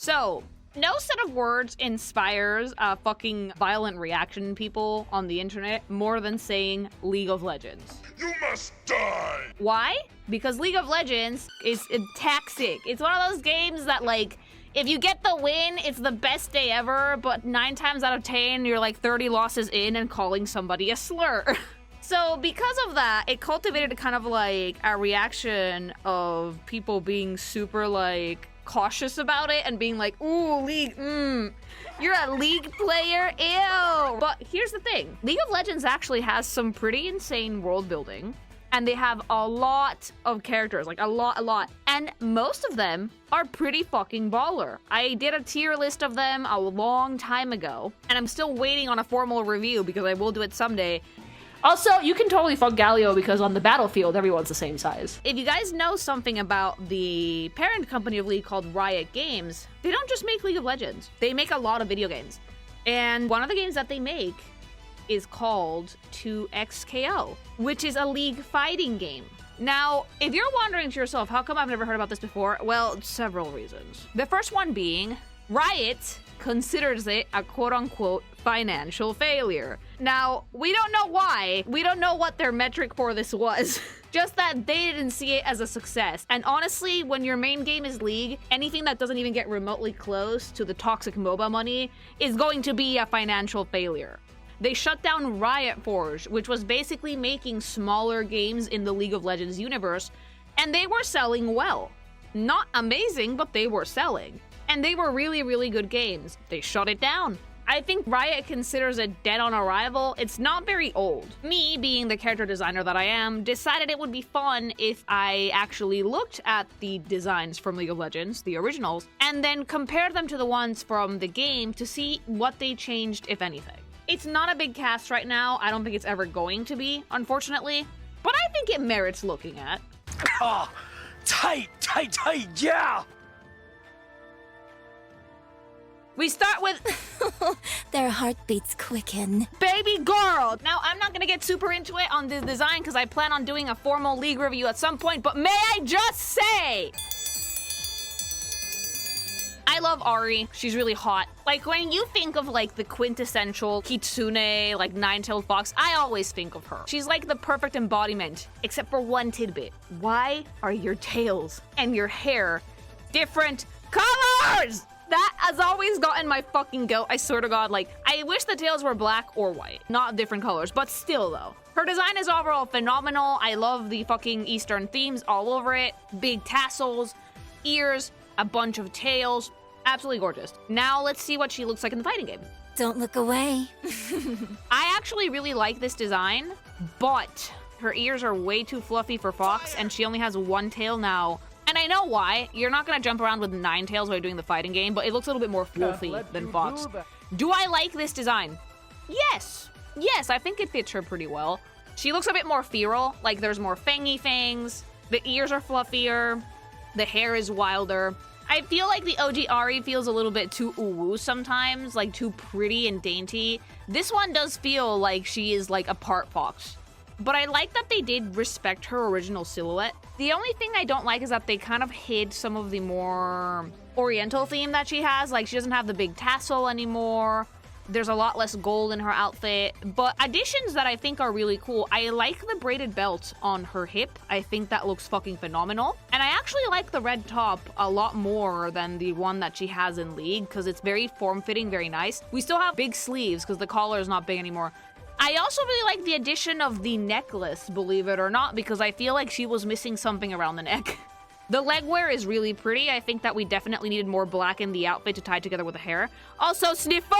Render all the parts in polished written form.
So, no set of words inspires a fucking violent reaction in people on the internet more than saying League of Legends. You must die! Why? Because League of Legends is toxic. It's one of those games that, like, if you get the win, it's the best day ever, but 9 times out of 10, you're like 30 losses in and calling somebody a slur. So because of that, it cultivated kind of like a reaction of people being super like cautious about it and being like, ooh, League, you're a League player, ew. But here's the thing, League of Legends actually has some pretty insane world building, and they have a lot of characters, like a lot, and most of them are pretty fucking baller. I did a tier list of them a long time ago, and I'm still waiting on a formal review because I will do it someday. Also, you can totally fuck Galio because on the battlefield, everyone's the same size. If you guys know something about the parent company of League called Riot Games, they don't just make League of Legends. They make a lot of video games. And one of the games that they make is called 2XKO, which is a League fighting game. Now, if you're wondering to yourself, how come I've never heard about this before? Well, several reasons. The first one being, Riot considers it a quote-unquote financial failure. Now, we don't know why. We don't know what their metric for this was. Just that they didn't see it as a success. And honestly, when your main game is League, anything that doesn't even get remotely close to the toxic MOBA money is going to be a financial failure. They shut down Riot Forge, which was basically making smaller games in the League of Legends universe, and they were selling well. Not amazing, but they were selling. And they were really, really good games. They shut it down. I think Riot considers it dead on arrival. It's not very old. Me, being the character designer that I am, decided it would be fun if I actually looked at the designs from League of Legends, the originals, and then compared them to the ones from the game to see what they changed, if anything. It's not a big cast right now. I don't think it's ever going to be, unfortunately, but I think it merits looking at. Oh, tight, yeah! We start with their heartbeats quicken. Baby girl! Now, I'm not gonna get super into it on the design because I plan on doing a formal League review at some point, but may I just say, I love Ahri. She's really hot. Like, when you think of, like, the quintessential Kitsune, like, nine-tailed fox, I always think of her. She's like the perfect embodiment, except for one tidbit. Why are your tails and your hair different colors? That has always gotten my fucking goat, I swear to God. Like, I wish the tails were black or white, not different colors, but still, though. Her design is overall phenomenal. I love the fucking Eastern themes all over it. Big tassels, ears, a bunch of tails. Absolutely gorgeous. Now, let's see what she looks like in the fighting game. Don't look away. I actually really like this design, but her ears are way too fluffy for Fox, and she only has one tail now. And I know why. You're not going to jump around with 9 tails while you're doing the fighting game, but it looks a little bit more fluffy than Fox. Do I like this design? Yes. Yes, I think it fits her pretty well. She looks a bit more feral, like there's more fangy fangs, the ears are fluffier, the hair is wilder. I feel like the OG Ahri feels a little bit too uwu sometimes, like too pretty and dainty. This one does feel like she is like a part Fox. But I like that they did respect her original silhouette. The only thing I don't like is that they kind of hid some of the more oriental theme that she has. Like, she doesn't have the big tassel anymore. There's a lot less gold in her outfit. But additions that I think are really cool. I like the braided belt on her hip. I think that looks fucking phenomenal. And I actually like the red top a lot more than the one that she has in League because it's very form-fitting, very nice. We still have big sleeves because the collar is not big anymore. I also really like the addition of the necklace, believe it or not, because I feel like she was missing something around the neck. The leg wear is really pretty. I think that we definitely needed more black in the outfit to tie together with the hair. Also, sniffer!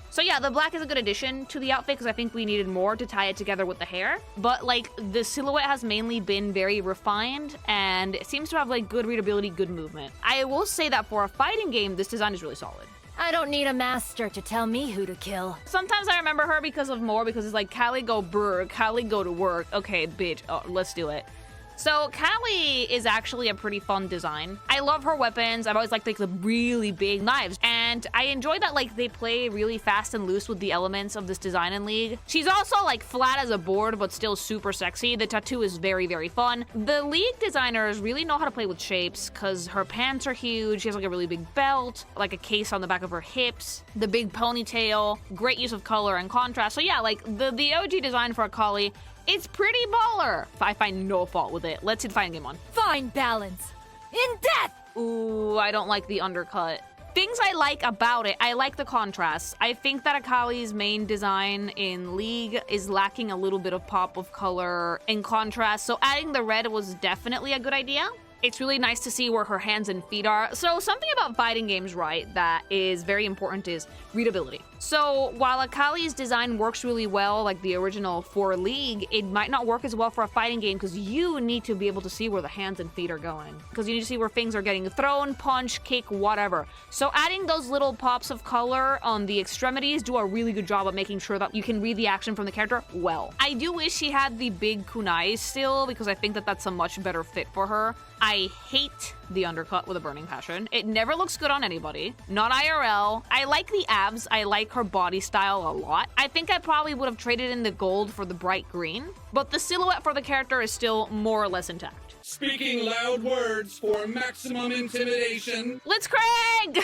So yeah, the black is a good addition to the outfit because I think we needed more to tie it together with the hair. But like, the silhouette has mainly been very refined and it seems to have like good readability, good movement. I will say that for a fighting game, this design is really solid. I don't need a master to tell me who to kill. Sometimes I remember her because it's like, Callie go brr, Callie go to work. Okay, bitch, let's do it. So Akali is actually a pretty fun design. I love her weapons. I've always liked like the really big knives. And I enjoy that like they play really fast and loose with the elements of this design in League. She's also like flat as a board, but still super sexy. The tattoo is very, very fun. The League designers really know how to play with shapes because her pants are huge. She has like a really big belt, like a case on the back of her hips, the big ponytail, great use of color and contrast. So yeah, like the OG design for Akali, it's pretty baller. I find no fault with it. Let's see the fighting game one. Fine balance. In death! Ooh, I don't like the undercut. Things I like about it, I like the contrast. I think that Akali's main design in League is lacking a little bit of pop of color and contrast, so adding the red was definitely a good idea. It's really nice to see where her hands and feet are. So something about fighting games, right, that is very important is readability. So while Akali's design works really well, like the original for League, it might not work as well for a fighting game because you need to be able to see where the hands and feet are going. Because you need to see where things are getting thrown, punch, kick, whatever. So adding those little pops of color on the extremities do a really good job of making sure that you can read the action from the character well. I do wish she had the big kunai still because I think that that's a much better fit for her. I hate the undercut with a burning passion. It never looks good on anybody. Not IRL. I like the abs. I like her body style a lot. I think I probably would have traded in the gold for the bright green, but the silhouette for the character is still more or less intact. Speaking loud words for maximum intimidation. Blitzcrank!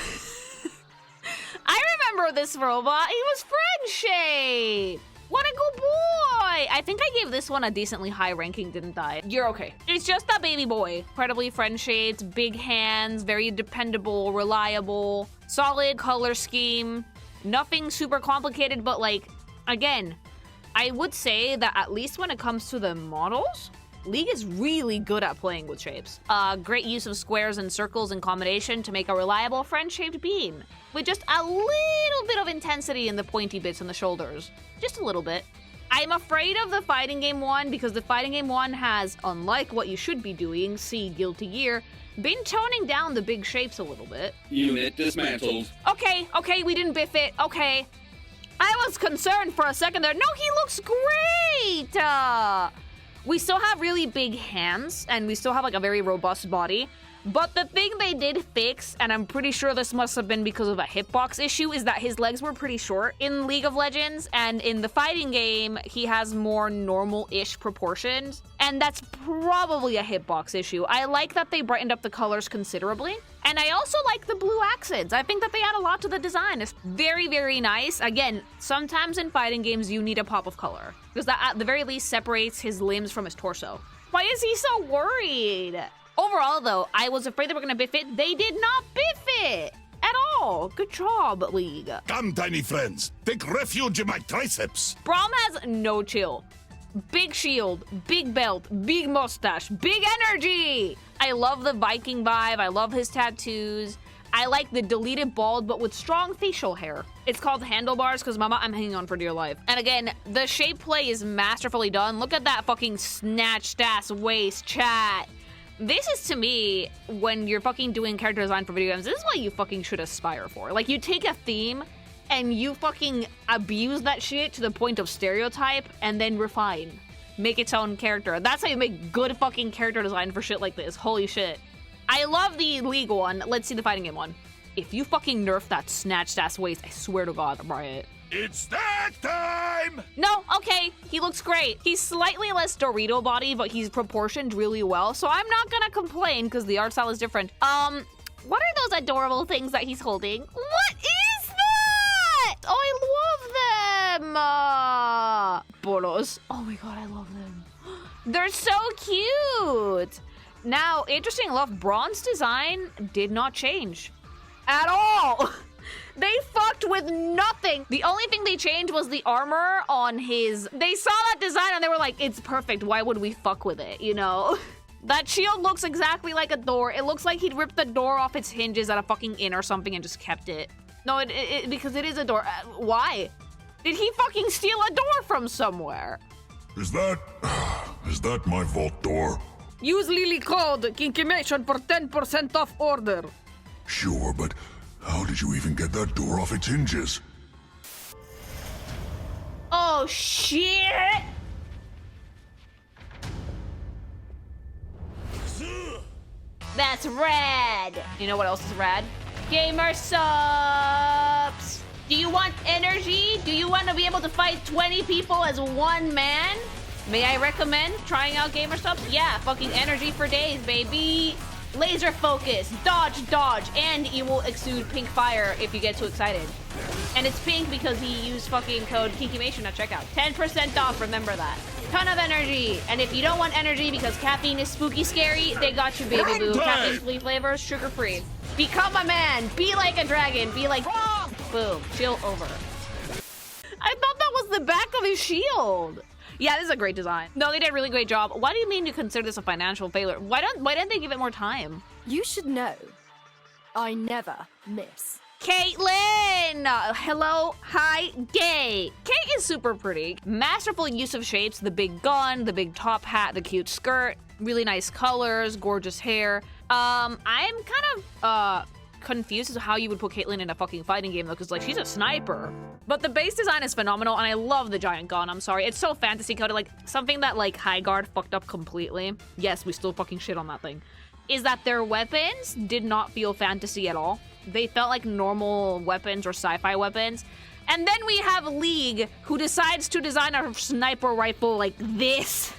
I remember this robot. He was friend-shaped. What a good boy! I think I gave this one a decently high ranking, didn't I? You're okay. It's just that baby boy. Incredibly friend-shaped, big hands, very dependable, reliable, solid color scheme. Nothing super complicated, but like, again, I would say that at least when it comes to the models, League is really good at playing with shapes. Great use of squares and circles in combination to make a reliable friend-shaped beam, with just a little bit of intensity in the pointy bits on the shoulders. Just a little bit. I'm afraid of the fighting game one because the fighting game one has, unlike what you should be doing, see Guilty Gear, been toning down the big shapes a little bit. Unit dismantled. Okay, we didn't biff it. Okay. I was concerned for a second there. No, he looks great! We still have really big hands, and we still have like a very robust body. But the thing they did fix, and I'm pretty sure this must have been because of a hitbox issue, is that his legs were pretty short in League of Legends, and in the fighting game, he has more normal-ish proportions, and that's probably a hitbox issue. I like that they brightened up the colors considerably, and I also like the blue accents. I think that they add a lot to the design. It's very, very nice. Again, sometimes in fighting games, you need a pop of color, because that at the very least separates his limbs from his torso. Why is he so worried? Overall, though, I was afraid they were going to biff it. They did not biff it at all. Good job, League. Come, tiny friends. Take refuge in my triceps. Braum has no chill. Big shield, big belt, big mustache, big energy. I love the Viking vibe. I love his tattoos. I like the deleted bald, but with strong facial hair. It's called handlebars because, mama, I'm hanging on for dear life. And again, the shape play is masterfully done. Look at that fucking snatched-ass waist, chat. This is, to me, when you're fucking doing character design for video games, this is what you fucking should aspire for. Like, you take a theme and you fucking abuse that shit to the point of stereotype and then refine. Make its own character. That's how you make good fucking character design for shit like this. Holy shit. I love the League one. Let's see the fighting game one. If you fucking nerf that snatched-ass waist, I swear to God, Riot. It's that time! No, okay, he looks great. He's slightly less Dorito body, but he's proportioned really well, so I'm not gonna complain because the art style is different. What are those adorable things that he's holding? What is that? Oh, I love them! Boros. Oh my God, I love them. They're so cute! Now, interesting enough, Braun's design did not change at all. They fucked with nothing. The only thing they changed was the armor on his... They saw that design and they were like, it's perfect. Why would we fuck with it, you know? That shield looks exactly like a door. It looks like he'd ripped the door off its hinges at a fucking inn or something and just kept it. No, because it is a door. Why? Did he fucking steal a door from somewhere? Is that my vault door? Use Lily code Kinkimation for 10% off order. Sure, but how did you even get that door off its hinges? Oh, shit! That's rad. You know what else is rad? Gamer subs. Do you want energy? Do you want to be able to fight 20 people as one man? May I recommend trying out gamer subs? Yeah, fucking energy for days, baby. Laser focus, dodge, dodge, and you will exude pink fire if you get too excited. And it's pink because he used fucking code KikiMation at checkout. 10% off, remember that. Ton of energy. And if you don't want energy because caffeine is spooky scary, they got you, baby boo. Caffeine-free flavors, sugar-free. Become a man. Be like a dragon. Be like, boom, chill over. I thought that was the back of his shield. Yeah, this is a great design. No, they did a really great job. Why do you mean you consider this a financial failure? Why didn't they give it more time? You should know, I never miss. Caitlyn! Hello, hi, gay. Kate is super pretty. Masterful use of shapes, the big gun, the big top hat, the cute skirt, really nice colors, gorgeous hair. I'm kind of, confused as to how you would put Caitlyn in a fucking fighting game though, because like she's a sniper. But the base design is phenomenal, and I love the giant gun. I'm sorry, it's so fantasy coded, like something that like High Guard fucked up completely. Yes, we still fucking shit on that thing. Is that their weapons did not feel fantasy at all. They felt like normal weapons or sci-fi weapons. And then we have League, who decides to design a sniper rifle like this.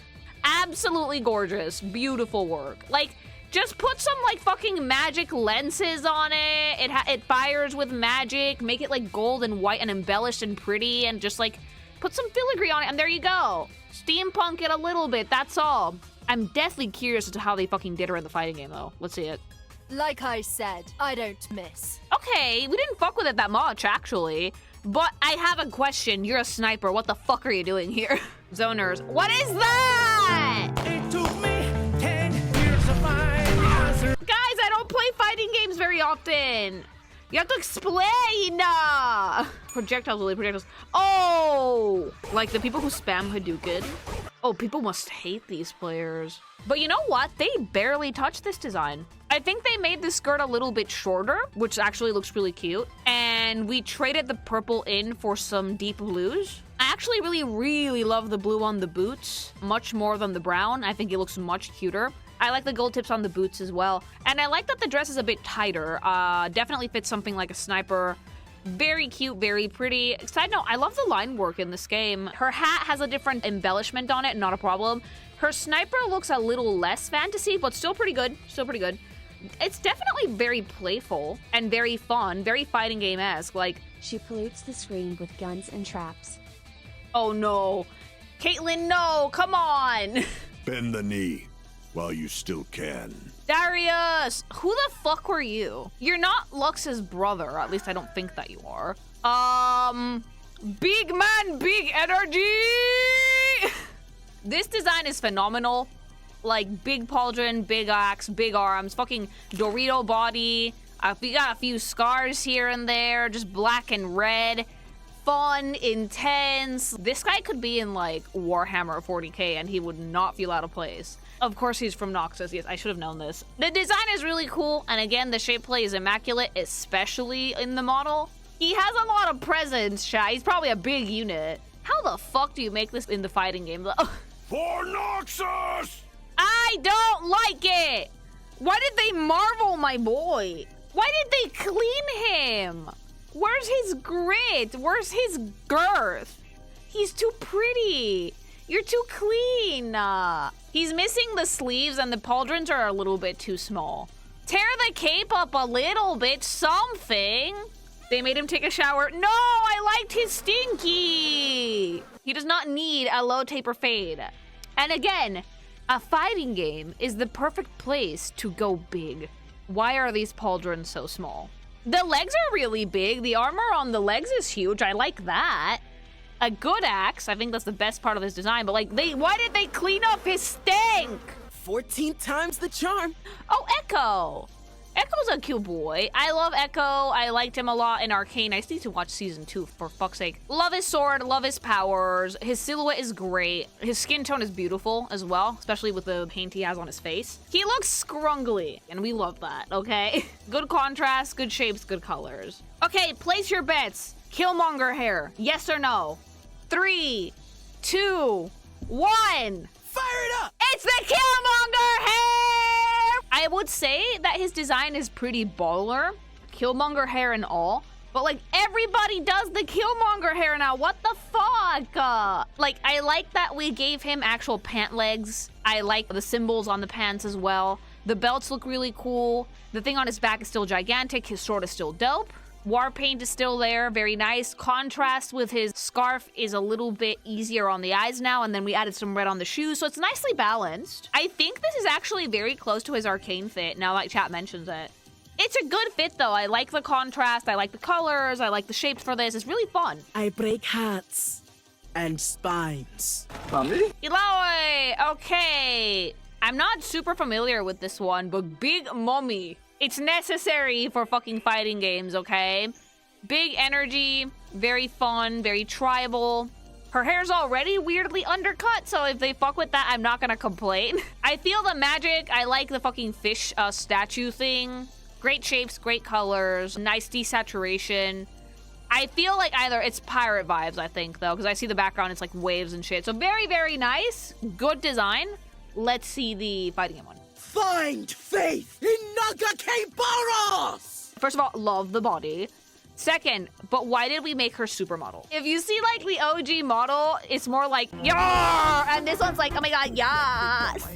Absolutely gorgeous, beautiful work. Like, just put some like fucking magic lenses on it. It fires with magic. Make it like gold and white and embellished and pretty, and just like put some filigree on it, and there you go. Steampunk it a little bit, that's all. I'm definitely curious as to how they fucking did her in the fighting game though. Let's see it. Like I said, I don't miss. Okay, we didn't fuck with it that much actually. But I have a question. You're a sniper. What the fuck are you doing here? Zoners. What is that? It took me 10 years to find the answer. Guys, I don't play fighting games very often. You have to explain. Projectiles, Lily, projectiles. Oh, like the people who spam Hadouken. Oh, people must hate these players. But you know what? They barely touched this design. I think they made the skirt a little bit shorter, which actually looks really cute. And we traded the purple in for some deep blues. I actually really love the blue on the boots, much more than the brown. I think it looks much cuter. I like the gold tips on the boots as well. And I like that the dress is a bit tighter. Definitely fits something like a sniper. Very cute, very pretty. Side note, I love the line work in this game. Her hat has a different embellishment on it, not a problem. Her sniper looks a little less fantasy, but still pretty good. Still pretty good. It's definitely very playful and very fun, very fighting game-esque. Like, she pollutes the screen with guns and traps. Oh no. Caitlyn, no, come on. Bend the knee while you still can. Darius, who the fuck were you? You're not Lux's brother, at least I don't think that you are. Big man, big energy! This design is phenomenal. Like, big pauldron, big axe, big arms, fucking Dorito body. We got a few scars here and there, just black and red. Fun, intense. This guy could be in, like, Warhammer 40k and he would not feel out of place. Of course he's from Noxus. Yes, I should have known this. The design is really cool, and again, the shape play is immaculate, especially in the model. He has a lot of presence, chat. He's probably a big unit. How the fuck do you make this in the fighting game, though? For Noxus! I don't like it! Why did they marvel my boy? Why did they clean him? Where's his grit? Where's his girth? He's too pretty. You're too clean. He's missing the sleeves, and the pauldrons are a little bit too small. Tear the cape up a little bit, something. They made him take a shower. No, I liked his stinky. He does not need a low taper fade. And again, a fighting game is the perfect place to go big. Why are these pauldrons so small? The legs are really big. The armor on the legs is huge. I like that. A good axe. I think that's the best part of this design. But like, why did they clean up his stink? 14 times the charm. Oh, Ekko. Ekko's a cute boy. I love Ekko. I liked him a lot in Arcane. I just need to watch season 2, for fuck's sake. Love his sword, love his powers. His silhouette is great. His skin tone is beautiful as well, especially with the paint he has on his face. He looks scrungly, and we love that, okay? Good contrast, good shapes, good colors. Okay, place your bets. Killmonger hair, yes or no? 3, 2, 1. Fire it up! It's the Killmonger hair! I I would say that his design is pretty baller, Killmonger hair and all. But, like, everybody does the Killmonger hair now. What the fuck? Like, I like that we gave him actual pant legs. I like the symbols on the pants as well. The belts look really cool. The thing on his back is still gigantic. His sword is still dope. War paint is still there. Very nice. Contrast with his scarf is a little bit easier on the eyes now. And then we added some red on the shoes. So it's nicely balanced. I think this is actually very close to his arcane fit now that chat mentions it. It's a good fit, though. I like the contrast. I like the colors. I like the shapes for this. It's really fun. I break hearts and spines. Illaoi! Okay. I'm not super familiar with this one, but Big Mommy. It's necessary for fucking fighting games, okay? Big energy, very fun, very tribal. Her hair's already weirdly undercut, so if they fuck with that, I'm not gonna complain. I feel the magic. I like the fucking fish statue thing. Great shapes, great colors, nice desaturation. I feel like either it's pirate vibes, I think, though, because I see the background, it's like waves and shit. So very, very nice. Good design. Let's see the fighting game one. Find faith in Nagakebaros! First of all, love the body. Second, but why did we make her supermodel? If you see like the OG model, it's more like, yeah, and this one's like, oh my god, yes.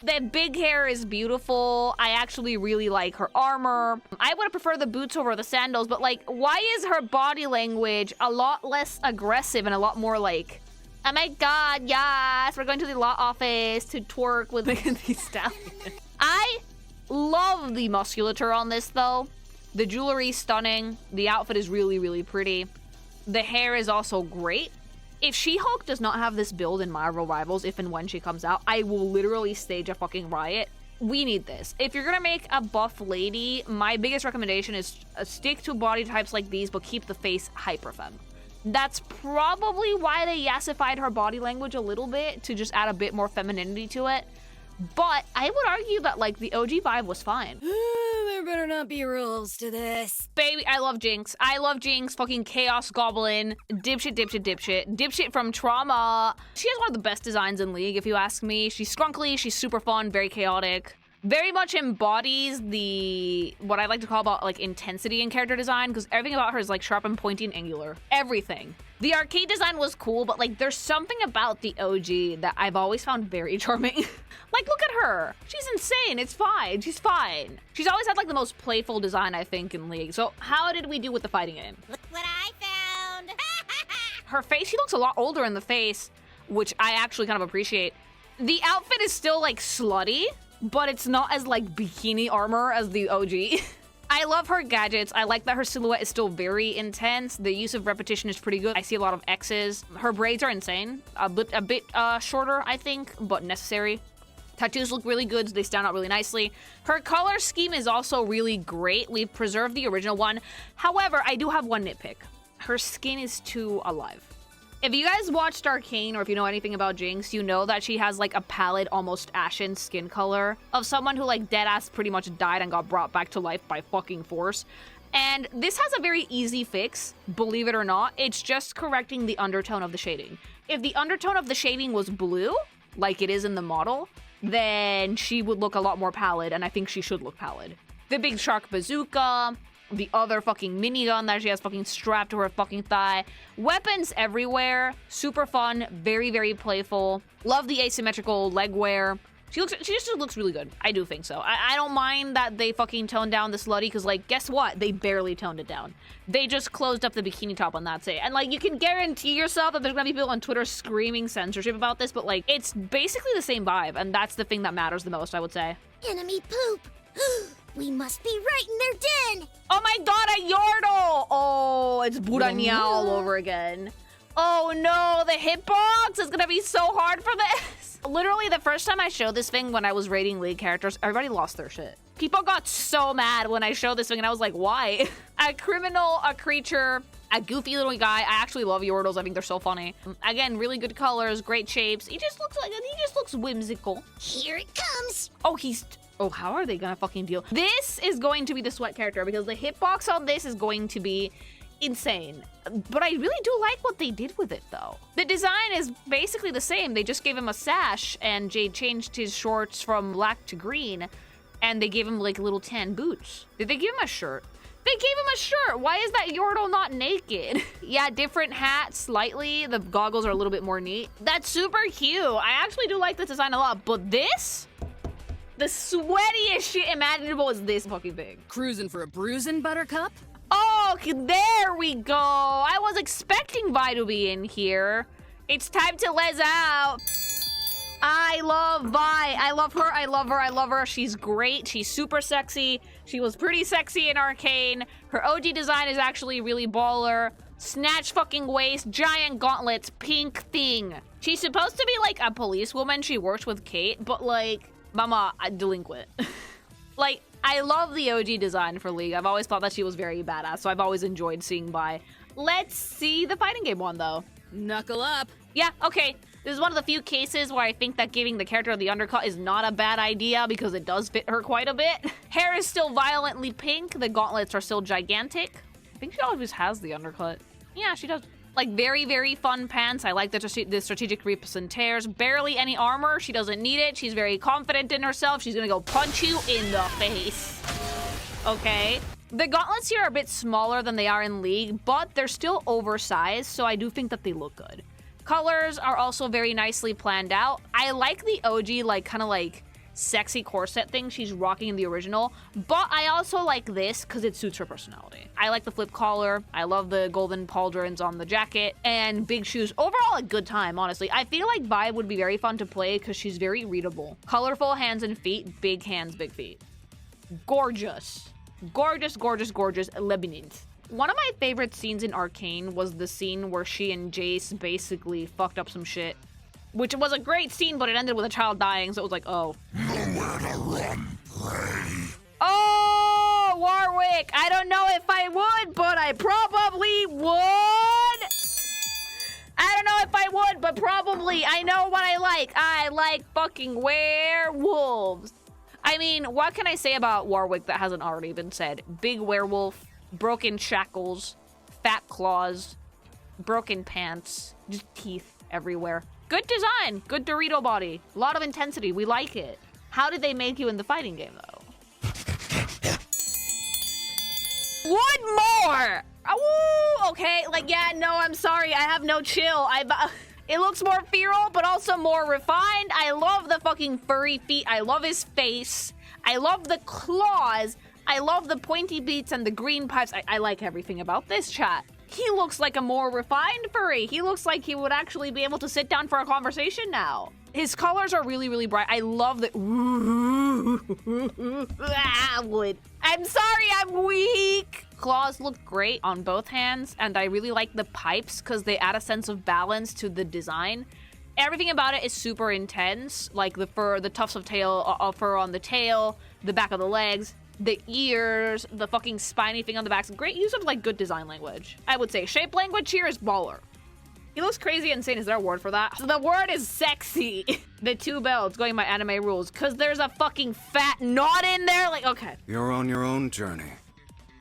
The big hair is beautiful. I actually really like her armor. I would have preferred the boots over the sandals, but like, why is her body language a lot less aggressive and a lot more like, oh my god, yes, we're going to the law office to twerk with these stallions. I love the musculature on this though. The jewelry is stunning. The outfit is really, really pretty. The hair is also great. If She-Hulk does not have this build in Marvel Rivals, if and when she comes out, I will literally stage a fucking riot. We need this. If you're gonna make a buff lady, my biggest recommendation is stick to body types like these, but keep the face hyper-femme. That's probably why they yassified her body language a little bit, to just add a bit more femininity to it. But I would argue that, like, the OG vibe was fine. There better not be rules to this. Baby, I love Jinx. I love Jinx, fucking Chaos Goblin. Dipshit, dipshit, dipshit. Dipshit from Trauma. She has one of the best designs in League, if you ask me. She's scrunkly, she's super fun, very chaotic. Very much embodies what I like to call about, like, intensity in character design, because everything about her is, like, sharp and pointy and angular. Everything. The arcade design was cool, but, like, there's something about the OG that I've always found very charming. Like, look at her. She's insane. It's fine. She's fine. She's always had, like, the most playful design, I think, in League. So how did we do with the fighting game? Look what I found! Her face, she looks a lot older in the face, which I actually kind of appreciate. The outfit is still, like, slutty, but it's not as, like, bikini armor as the OG. I love her gadgets. I like that her silhouette is still very intense. The use of repetition is pretty good. I see a lot of X's. Her braids are insane. A bit shorter, I think, but necessary. Tattoos look really good. They stand out really nicely. Her color scheme is also really great. We've preserved the original one. However, I do have one nitpick. Her skin is too alive. If you guys watched Arcane, or if you know anything about Jinx, you know that she has, like, a pallid, almost ashen skin color of someone who, like, deadass pretty much died and got brought back to life by fucking force. And this has a very easy fix, believe it or not. It's just correcting the undertone of the shading. If the undertone of the shading was blue, like it is in the model, then she would look a lot more pallid, and I think she should look pallid. The big shark bazooka, the other fucking minigun that she has fucking strapped to her fucking thigh. Weapons everywhere. Super fun. Very, very playful. Love the asymmetrical leg wear. She just looks really good. I do think so. I don't mind that they fucking toned down the slutty, because, like, guess what? They barely toned it down. They just closed up the bikini top and that's it. And, like, you can guarantee yourself that there's gonna be people on Twitter screaming censorship about this, but, like, it's basically the same vibe, and that's the thing that matters the most, I would say. Enemy poop! We must be right in their den! Oh my god, a Yordle! Oh, it's Buranya all over again. Oh no, the hitbox is gonna be so hard for this. Literally, the first time I showed this thing when I was rating League characters, everybody lost their shit. People got so mad when I showed this thing, and I was like, why? A criminal, a creature, a goofy little guy. I actually love Yordles. I think they're so funny. Again, really good colors, great shapes. He just looks whimsical. Here it comes! Oh, how are they gonna fucking deal? This is going to be the sweat character, because the hitbox on this is going to be insane. But I really do like what they did with it, though. The design is basically the same. They just gave him a sash, and Jade changed his shorts from black to green. And they gave him like little tan boots. Did they give him a shirt? They gave him a shirt. Why is that Yordle not naked? Yeah, different hat slightly. The goggles are a little bit more neat. That's super cute. I actually do like this design a lot, but this? The sweatiest shit imaginable is this fucking thing. Cruising for a bruising, Buttercup? Oh, okay, there we go. I was expecting Vi to be in here. It's time to les out. I love Vi. I love her. I love her. I love her. She's great. She's super sexy. She was pretty sexy in Arcane. Her OG design is actually really baller. Snatch fucking waist, giant gauntlets, pink thing. She's supposed to be like a policewoman. She works with Kate, but like, mama, delinquent. Like, I love the OG design for League. I've always thought that she was very badass, so I've always enjoyed seeing Vi. Let's see the fighting game one, though. Knuckle up. Yeah, okay. This is one of the few cases where I think that giving the character the undercut is not a bad idea because it does fit her quite a bit. Hair is still violently pink. The gauntlets are still gigantic. I think she always has the undercut. Yeah, she does. Like, very, very fun pants. I like the strategic rips and tears. Barely any armor. She doesn't need it. She's very confident in herself. She's gonna go punch you in the face. Okay. The gauntlets here are a bit smaller than they are in League, but they're still oversized, so I do think that they look good. Colors are also very nicely planned out. I like the OG, like, kind of like sexy corset thing she's rocking in the original, but I also like this because it suits her personality. I like the flip collar. I love the golden pauldrons on the jacket and big shoes. Overall, a good time, honestly. I feel like Vi would be very fun to play because she's very readable. Colorful hands and feet, big hands, big feet. Gorgeous. Gorgeous, gorgeous, gorgeous. Lebanon. One of my favorite scenes in Arcane was the scene where she and Jace basically fucked up some shit. Which was a great scene, but it ended with a child dying, so it was like, oh. Nowhere to run, play. Oh, Warwick! I don't know if I would, but I probably would! I don't know if I would, but probably. I know what I like. I like fucking werewolves. I mean, what can I say about Warwick that hasn't already been said? Big werewolf, broken shackles, fat claws, broken pants, just teeth everywhere. Good design, good Dorito body, a lot of intensity, we like it. How did they make you in the fighting game, though? One more! Oh, okay, like, yeah, no, I'm sorry, I have no chill. It looks more feral, but also more refined. I love the fucking furry feet. I love his face. I love the claws. I love the pointy beats and the green pipes. I like everything about this chat. He looks like a more refined furry. He looks like he would actually be able to sit down for a conversation now. His colors are really, really bright. I love the... I'm sorry, I'm weak. Claws look great on both hands, and I really like the pipes because they add a sense of balance to the design. Everything about it is super intense, like the fur, the tufts of fur on the tail, the back of the legs, the ears, the fucking spiny thing on the back. Great use of, like, good design language. I would say shape language here is baller. He looks crazy insane. Is there a word for that? So the word is sexy. The two belts going by anime rules, because there's a fucking fat knot in there. Like, okay. You're on your own journey,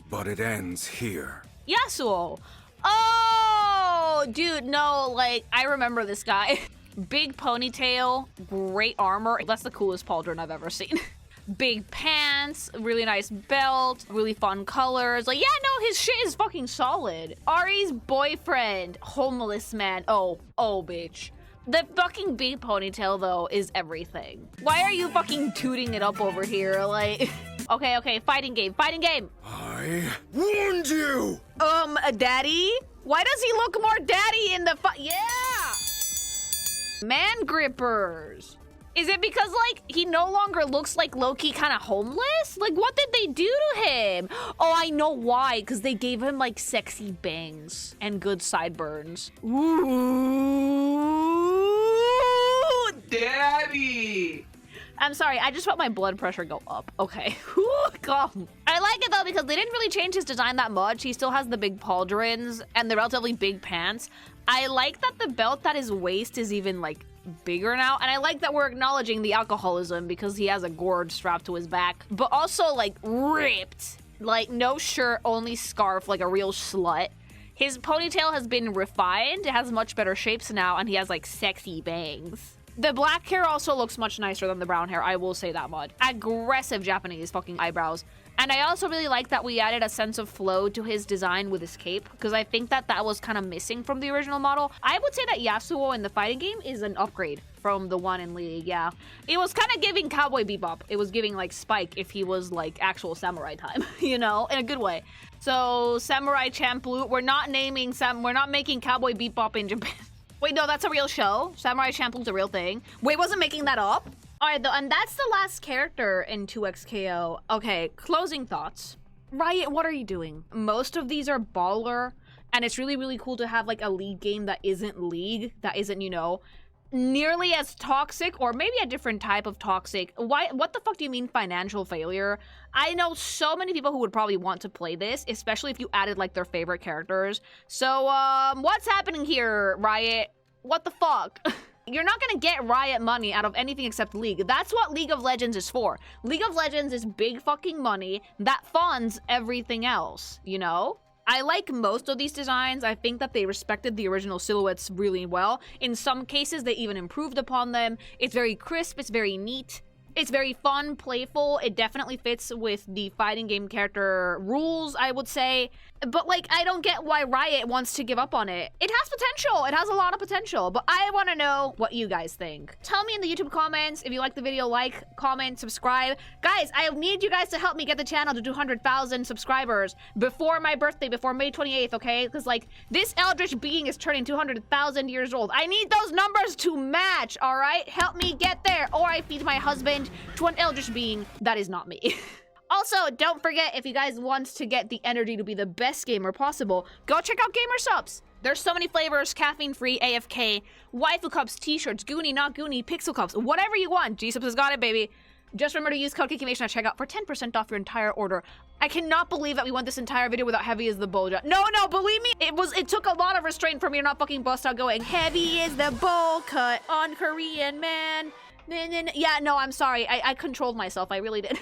but it ends here. Yasuo. Oh, dude, no, like, I remember this guy. Big ponytail, great armor. That's the coolest pauldron I've ever seen. Big pants, really nice belt, really fun colors. Like, yeah, no, his shit is fucking solid. Ahri's boyfriend, homeless man. Oh, bitch. The fucking big ponytail, though, is everything. Why are you fucking tooting it up over here? Like, okay, fighting game. I warned you! Daddy? Why does he look more daddy in the Yeah! Man grippers. Is it because, like, he no longer looks like low-key kind of homeless? Like, what did they do to him? Oh, I know why. Because they gave him, like, sexy bangs and good sideburns. Ooh, daddy. I'm sorry, I just felt my blood pressure go up. Okay. Calm. I like it, though, because they didn't really change his design that much. He still has the big pauldrons and the relatively big pants. I like that the belt at his waist is even, like, bigger now, and I like that we're acknowledging the alcoholism because he has a gourd strapped to his back, but also, like, ripped. Like, no shirt, only scarf, like a real slut. His ponytail has been refined. It has much better shapes now, and he has, like, sexy bangs. The black hair also looks much nicer than the brown hair, I will say that much. Aggressive Japanese fucking eyebrows. And I also really like that we added a sense of flow to his design with his cape, because I think that that was kind of missing from the original model. I would say that Yasuo in the fighting game is an upgrade from the one in League, yeah. It was kind of giving Cowboy Bebop. It was giving, like, Spike if he was, like, actual samurai time, you know, in a good way. So, Samurai Champloo, we're not making Cowboy Bebop in Japan. Wait, no, that's a real show. Samurai Champloo's a real thing. Wait, wasn't making that up? All right, though, and that's the last character in 2XKO. Okay, closing thoughts. Riot, what are you doing? Most of these are baller, and it's really, really cool to have, like, a League game that isn't League, that isn't, you know, nearly as toxic, or maybe a different type of toxic. What the fuck do you mean financial failure? I know so many people who would probably want to play this, especially if you added, like, their favorite characters. So, what's happening here, Riot? What the fuck? You're not gonna get Riot money out of anything except League. That's what League of Legends is for. League of Legends is big fucking money that funds everything else, you know? I like most of these designs. I think that they respected the original silhouettes really well. In some cases, they even improved upon them. It's very crisp, it's very neat. It's very fun, playful. It definitely fits with the fighting game character rules, I would say. But, like, I don't get why Riot wants to give up on it. It has potential. It has a lot of potential. But I want to know what you guys think. Tell me in the YouTube comments. If you like the video, like, comment, subscribe. Guys, I need you guys to help me get the channel to 200,000 subscribers before my birthday, before May 28th, okay? Because, like, this eldritch being is turning 200,000 years old. I need those numbers to match, all right? Help me get there, or I feed my husband to an eldritch being that is not me. Also, don't forget, if you guys want to get the energy to be the best gamer possible, go check out Gamer Subs. There's so many flavors: caffeine-free, AFK, waifu cups, t-shirts, Goonie, not Goonie, pixel cups, whatever you want. G-Subs has got it, baby. Just remember to use code KIKIMATION at checkout for 10% off your entire order. I cannot believe that we went this entire video without heavy is the bowl cut. No, believe me, it took a lot of restraint for me to not fucking bust out going, heavy is the bowl cut on Korean man. Yeah, no, I'm sorry. I controlled myself. I really did.